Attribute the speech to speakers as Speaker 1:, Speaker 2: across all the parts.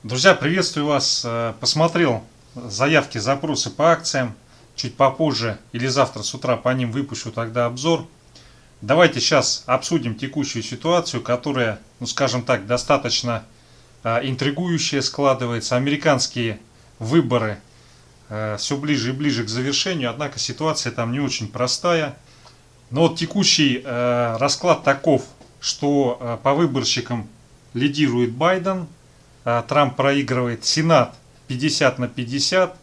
Speaker 1: Друзья, приветствую вас. Посмотрел заявки, запросы по акциям. Чуть попозже или завтра с утра по ним выпущу тогда обзор. Давайте сейчас обсудим текущую ситуацию, которая, ну скажем так, достаточно интригующая складывается. Американские выборы все ближе и ближе к завершению, однако ситуация там не очень простая. Но вот текущий расклад таков, что по выборщикам лидирует Байден, Трамп проигрывает, Сенат 50 на 50,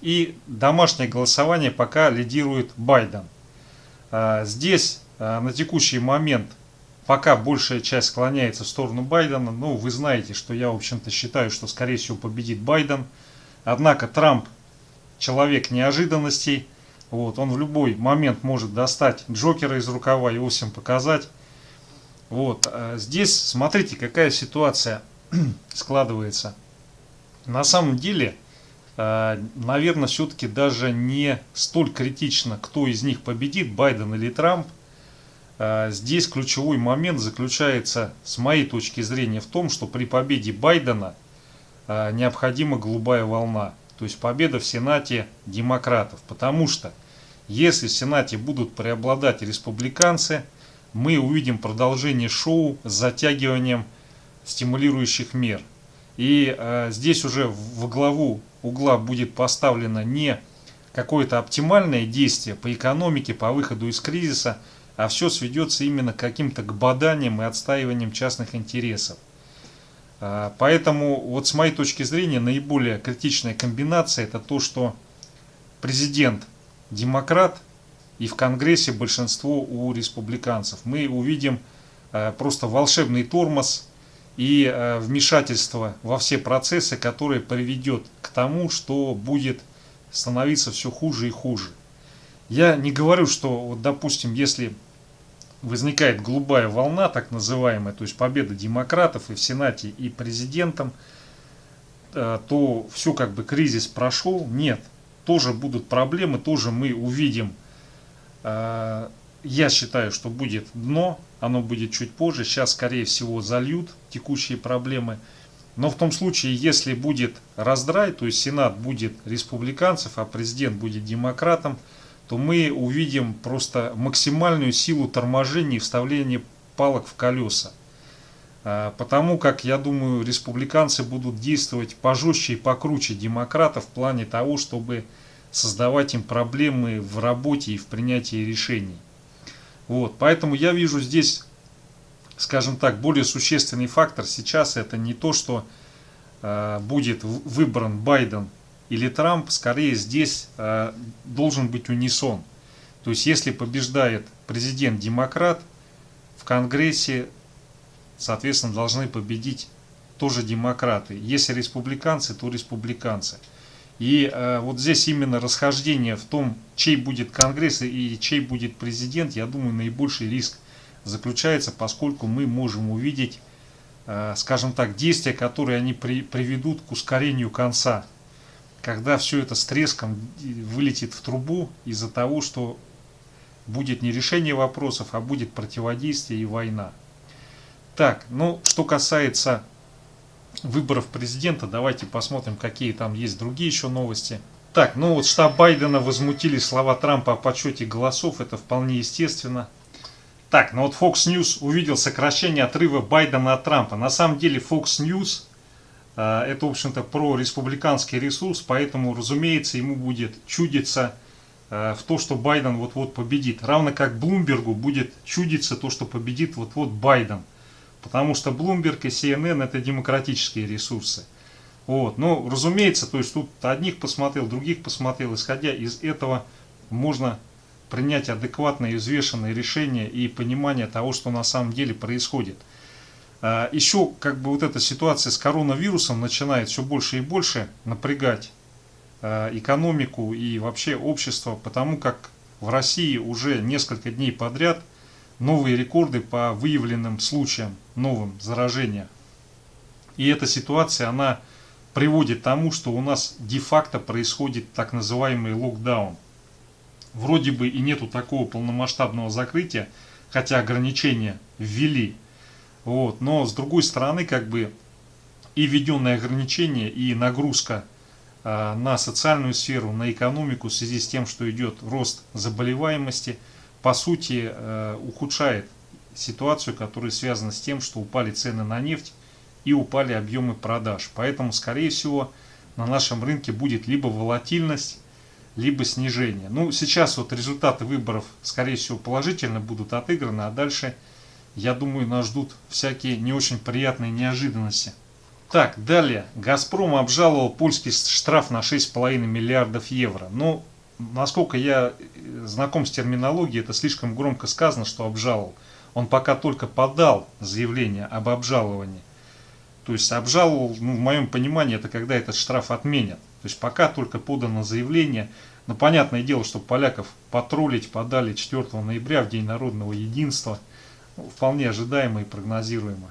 Speaker 1: и домашнее голосование пока лидирует Байден. Здесь на текущий момент пока большая часть склоняется в сторону Байдена. Ну, вы знаете, что я, в общем-то, считаю, что, скорее всего, победит Байден. Однако Трамп человек неожиданностей. Вот, он в любой момент может достать Джокера из рукава, его всем показать. Вот, здесь смотрите, какая ситуация складывается. На самом деле, наверное, все-таки даже не столь критично, кто из них победит, Байден или Трамп. Здесь ключевой момент заключается, с моей точки зрения, в том, что при победе Байдена необходима голубая волна. То есть победа в Сенате демократов. Потому что если в Сенате будут преобладать республиканцы, мы увидим продолжение шоу с затягиванием стимулирующих мер. И здесь уже во главу угла будет поставлено не какое-то оптимальное действие по экономике, по выходу из кризиса, а все сведется именно к каким-то баданиям и отстаиванием частных интересов. Поэтому вот с моей точки зрения наиболее критичная комбинация — это то, что президент демократ и в Конгрессе большинство у республиканцев. Мы увидим просто волшебный тормоз и вмешательство во все процессы, которое приведет к тому, что будет становиться все хуже и хуже. Я не говорю, что, вот, допустим, если возникает голубая волна, так называемая, то есть победа демократов и в Сенате, и президентом, то все, как бы, кризис прошел. Нет, тоже будут проблемы, тоже мы увидим. Я считаю, что будет дно, оно будет чуть позже. Сейчас, скорее всего, зальют текущие проблемы. Но в том случае, если будет раздрай, то есть Сенат будет республиканцев, а президент будет демократом, то мы увидим просто максимальную силу торможения и вставления палок в колеса. Потому как, я думаю, республиканцы будут действовать пожестче и покруче демократов в плане того, чтобы создавать им проблемы в работе и в принятии решений. Вот, поэтому я вижу здесь, скажем так, более существенный фактор сейчас — это не то, что будет выбран Байден или Трамп, скорее здесь должен быть унисон. То есть если побеждает президент-демократ, в Конгрессе, соответственно, должны победить тоже демократы. Если республиканцы, то республиканцы. И вот здесь именно расхождение в том, чей будет Конгресс и чей будет президент, я думаю, наибольший риск заключается, поскольку мы можем увидеть, скажем так, действия, которые они приведут к ускорению конца, когда все это с треском вылетит в трубу из-за того, что будет не решение вопросов, а будет противодействие и война. Так, ну, что касается выборов президента, давайте посмотрим, какие там есть другие еще новости. Так, ну вот штаб Байдена возмутили слова Трампа о подсчете голосов, это вполне естественно. Так, ну вот Fox News увидел сокращение отрыва Байдена от Трампа. На самом деле Fox News это, в общем-то, про республиканский ресурс, поэтому, разумеется, ему будет чудиться в то, что Байден вот-вот победит. Равно как Блумбергу будет чудиться то, что победит вот-вот Байден. Потому что Bloomberg и CNN — это демократические ресурсы. Вот. Ну, разумеется, то есть тут одних посмотрел, других посмотрел. Исходя из этого можно принять адекватное и взвешенное решение и понимание того, что на самом деле происходит. Еще как бы вот эта ситуация с коронавирусом начинает все больше и больше напрягать экономику и вообще общество, потому как в России уже несколько дней подряд новые рекорды по выявленным случаям новым заражения. И эта ситуация, она приводит к тому, что у нас де-факто происходит так называемый локдаун. Вроде бы и нету такого полномасштабного закрытия, хотя ограничения ввели. Вот. Но с другой стороны, как бы и введенные ограничения, и нагрузка на социальную сферу, на экономику в связи с тем, что идет рост заболеваемости, по сути ухудшает ситуацию, которая связана с тем, что упали цены на нефть и упали объемы продаж. Поэтому, скорее всего, на нашем рынке будет либо волатильность, либо снижение. Ну, сейчас вот результаты выборов, скорее всего, положительно будут отыграны, а дальше, я думаю, нас ждут всякие не очень приятные неожиданности. Так, далее. «Газпром» обжаловал польский штраф на 6,5 миллиардов евро. Ну, насколько я знаком с терминологией, это слишком громко сказано, что обжаловал. Он пока только подал заявление об обжаловании. То есть обжаловал, ну, в моем понимании, это когда этот штраф отменят. То есть пока только подано заявление. Но понятное дело, что поляков потроллить подали 4 ноября, в День народного единства. Ну, вполне ожидаемо и прогнозируемо.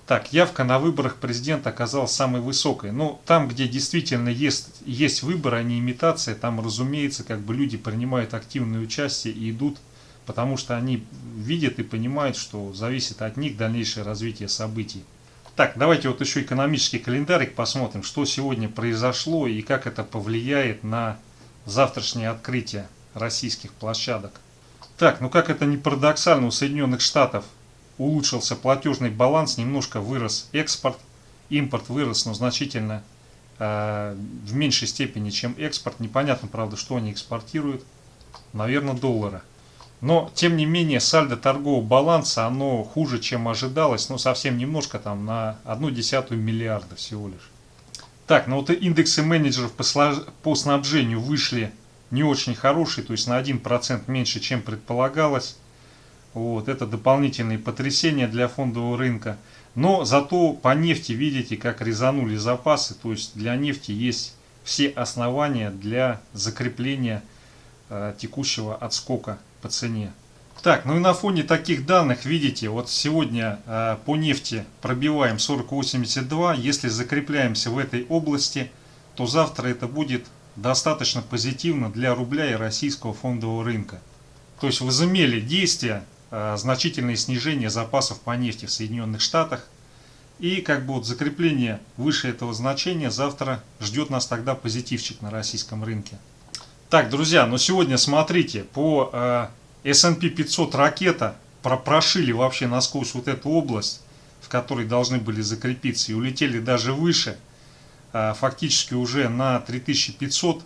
Speaker 1: Так, явка на выборах президента оказалась самой высокой. Ну, там, где действительно есть выборы, а не имитация, там, разумеется, как бы люди принимают активное участие и идут, потому что они видят и понимают, что зависит от них дальнейшее развитие событий. Так, давайте вот еще экономический календарик посмотрим, что сегодня произошло и как это повлияет на завтрашнее открытие российских площадок. Так, ну как это ни парадоксально, у Соединенных Штатов улучшился платежный баланс, немножко вырос экспорт, импорт вырос, но значительно в меньшей степени, чем экспорт. Непонятно, правда, что они экспортируют, наверное, доллары. Но, тем не менее, сальдо торгового баланса, оно хуже, чем ожидалось, но совсем немножко, там, на 0,1 миллиарда всего лишь. Так, ну вот индексы менеджеров по снабжению вышли не очень хорошие, то есть на 1% меньше, чем предполагалось. Вот, это дополнительные потрясения для фондового рынка. Но зато по нефти видите, как резанули запасы, то есть для нефти есть все основания для закрепления текущего отскока по цене. Так, ну и на фоне таких данных, видите, вот сегодня по нефти пробиваем 40.82. Если закрепляемся в этой области, то завтра это будет достаточно позитивно для рубля и российского фондового рынка. То есть возымели действия значительное снижение запасов по нефти в Соединенных Штатах. И как бы вот закрепление выше этого значения завтра ждет нас тогда позитивчик на российском рынке. Так, друзья, но сегодня смотрите, по S&P 500 ракета прошили вообще насквозь вот эту область, в которой должны были закрепиться, и улетели даже выше, фактически уже на 3500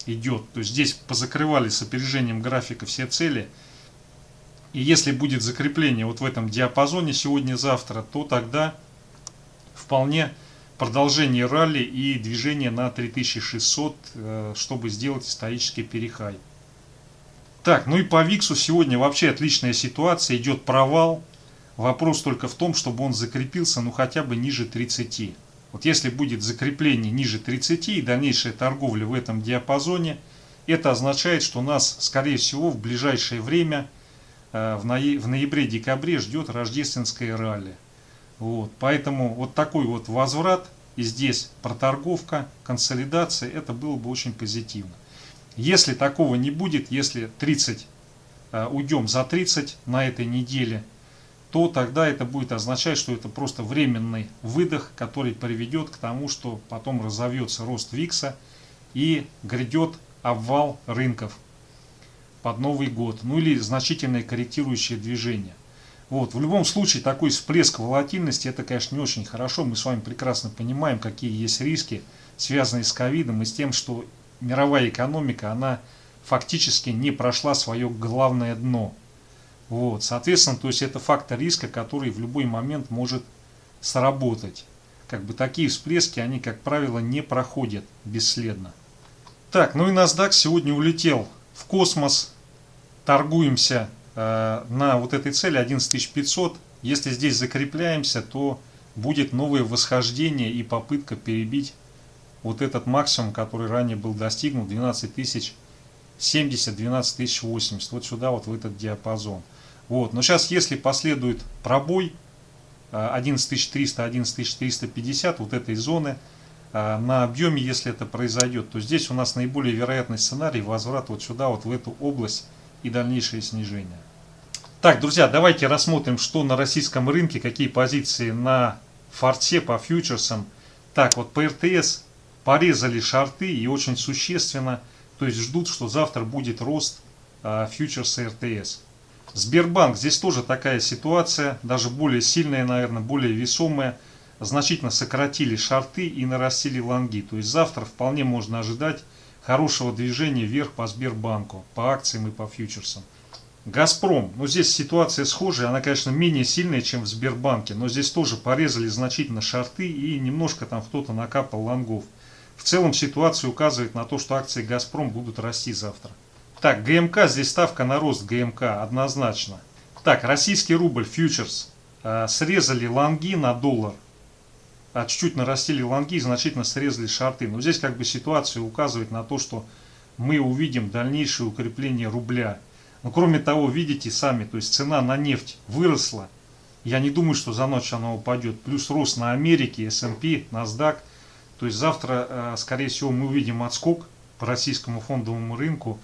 Speaker 1: идет. То есть здесь позакрывали с опережением графика все цели. И если будет закрепление вот в этом диапазоне сегодня-завтра, то тогда вполне продолжение ралли и движение на 3600, чтобы сделать исторический перехай. Так, ну и по ВИКСу сегодня вообще отличная ситуация, идет провал. Вопрос только в том, чтобы он закрепился, ну хотя бы ниже 30. Вот если будет закрепление ниже 30 и дальнейшая торговля в этом диапазоне, это означает, что нас, скорее всего, в ближайшее время, в ноябре-декабре ждет рождественское ралли. Вот, поэтому вот такой вот возврат и здесь проторговка, консолидация, это было бы очень позитивно. Если такого не будет, если 30 уйдем за 30 на этой неделе, то тогда это будет означать, что это просто временный выдох, который приведет к тому, что потом разовьется рост ВИКСа и грядет обвал рынков под Новый год, ну или значительное корректирующее движение. Вот, в любом случае такой всплеск волатильности, это, конечно, не очень хорошо. Мы с вами прекрасно понимаем, какие есть риски, связанные с ковидом и с тем, что мировая экономика, она фактически не прошла свое главное дно. Вот, соответственно, то есть это фактор риска, который в любой момент может сработать. Как бы такие всплески, они, как правило, не проходят бесследно. Так, ну и NASDAQ сегодня улетел в космос. Торгуемся на вот этой цели 11500. Если здесь закрепляемся, то будет новое восхождение и попытка перебить вот этот максимум, который ранее был достигнут, 12070, 12080, вот сюда, вот в этот диапазон. Вот. Но сейчас, если последует пробой 11300, 11350, вот этой зоны, на объеме, если это произойдет, то здесь у нас наиболее вероятный сценарий возврат вот сюда, вот в эту область и дальнейшее снижение. Так, друзья, давайте рассмотрим, что на российском рынке, какие позиции на форте по фьючерсам. Так, вот по РТС порезали шорты и очень существенно. То есть ждут, что завтра будет рост фьючерса РТС. Сбербанк, здесь тоже такая ситуация, даже более сильная, наверное, более весомая. Значительно сократили шорты и нарастили лонги. То есть завтра вполне можно ожидать хорошего движения вверх по Сбербанку, по акциям и по фьючерсам. Газпром, ну здесь ситуация схожая, она, конечно, менее сильная, чем в Сбербанке, но здесь тоже порезали значительно шорты и немножко там кто-то накапал лонгов. В целом ситуация указывает на то, что акции Газпром будут расти завтра. Так, ГМК, здесь ставка на рост ГМК однозначно. Так, российский рубль, фьючерс, срезали лонги на доллар, чуть-чуть нарастили лонги и значительно срезали шорты. Но здесь как бы ситуация указывает на то, что мы увидим дальнейшее укрепление рубля. Но кроме того, видите сами, то есть цена на нефть выросла. Я не думаю, что за ночь она упадет. Плюс рост на Америке, S&P, NASDAQ. То есть завтра, скорее всего, мы увидим отскок по российскому фондовому рынку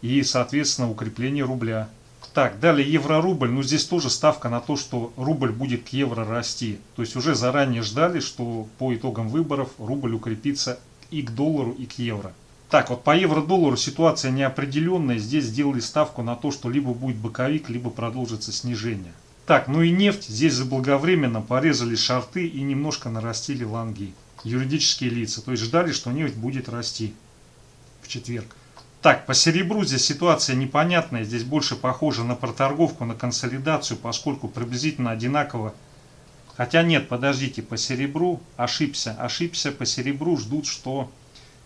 Speaker 1: и, соответственно, укрепление рубля. Так, далее евро-рубль. Ну, здесь тоже ставка на то, что рубль будет к евро расти. То есть уже заранее ждали, что по итогам выборов рубль укрепится и к доллару, и к евро. Так, вот по евро-доллару ситуация неопределенная. Здесь сделали ставку на то, что либо будет боковик, либо продолжится снижение. Так, ну и нефть. Здесь заблаговременно порезали шорты и немножко нарастили лонги. Юридические лица. То есть ждали, что нефть будет расти в четверг. Так, по серебру здесь ситуация непонятная. Здесь больше похоже на проторговку, на консолидацию, поскольку приблизительно одинаково. Хотя нет, подождите, по серебру ошибся по серебру, ждут, что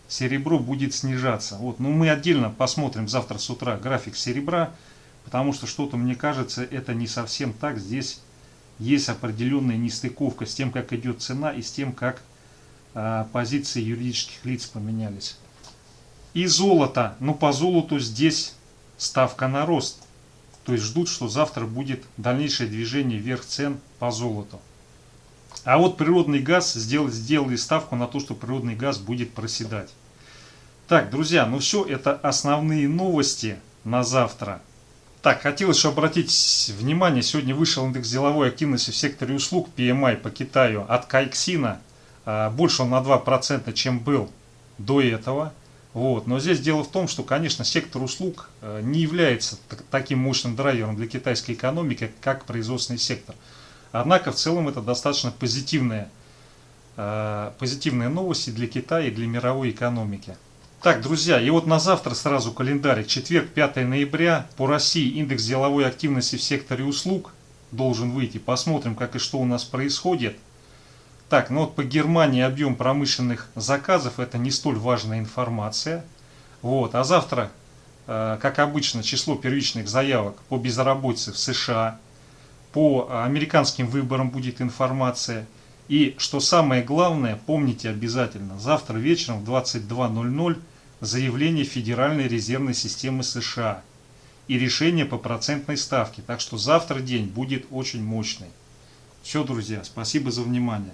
Speaker 1: серебро будет снижаться. Вот, ну мы отдельно посмотрим завтра с утра график серебра, потому что что-то, мне кажется, это не совсем так. Здесь есть определенная нестыковка с тем, как идет цена, и с тем, как позиции юридических лиц поменялись. И золото. Ну по золоту здесь ставка на рост. То есть ждут, что завтра будет дальнейшее движение вверх цен по золоту. А вот природный газ сделали ставку на то, что природный газ будет проседать. Так, друзья, ну все, это основные новости на завтра. Так, хотелось еще обратить внимание, сегодня вышел индекс деловой активности в секторе услуг PMI по Китаю от Кайксина. Больше он на 2%, чем был до этого. Вот. Но здесь дело в том, что, конечно, сектор услуг не является таким мощным драйвером для китайской экономики, как производственный сектор. Однако в целом это достаточно позитивные новости для Китая и для мировой экономики. Так, друзья, и вот на завтра сразу календарик. Четверг, 5 ноября. По России индекс деловой активности в секторе услуг должен выйти. Посмотрим, как и что у нас происходит. Так, ну вот по Германии объем промышленных заказов — это не столь важная информация. Вот, а завтра, как обычно, число первичных заявок по безработице в США. По американским выборам будет информация. И, что самое главное, помните обязательно, завтра вечером в 22:00 заявление Федеральной резервной системы США и решение по процентной ставке. Так что завтра день будет очень мощный. Все, друзья, спасибо за внимание.